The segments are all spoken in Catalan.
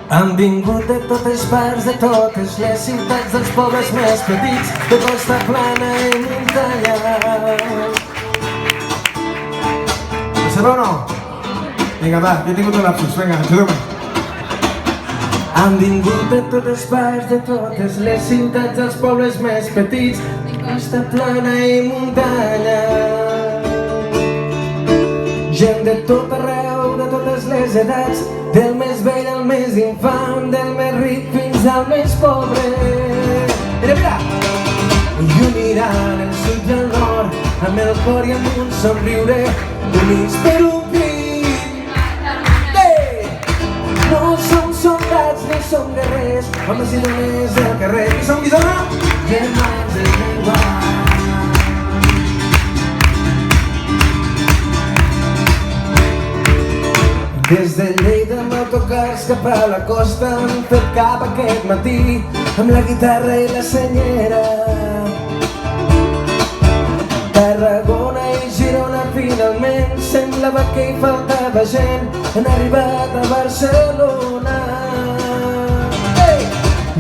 Han vingut de totes parts, de totes les ciutats, dels pobles més petits, de costa plana i muntanya. Ho sabeu o no? Vinga, va, jo he tingut un lapsus, vinga, ajudeu-me. Han vingut de totes parts, de totes les ciutats, dels pobles més petits, de costa plana i muntanya. Gent de tot arreu, de totes les edats, del més vell al més infant, del més ric fins al més pobre. Mira, mira! I uniran el sud i el nord, amb el cor i amb un somriure, units per un crit. No som soldats ni som guerrers, homes i dones del carrer. Qui som, qui dona? Germans del llenguatge. Des de Lleida amb autocars cap a la costa hem fet cap aquest matí amb la guitarra i la senyera. Tarragona i Girona finalment semblava que hi faltava gent, han arribat a Barcelona.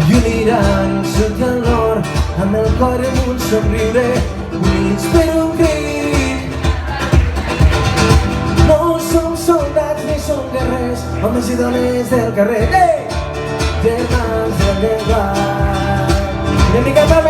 I uniran el sud i el nord amb el cor i amb un somriure, units per un crit. No som soldats ni som guerrers, homes i dones del carrer. Germans del llenguatge. Anem-hi cap a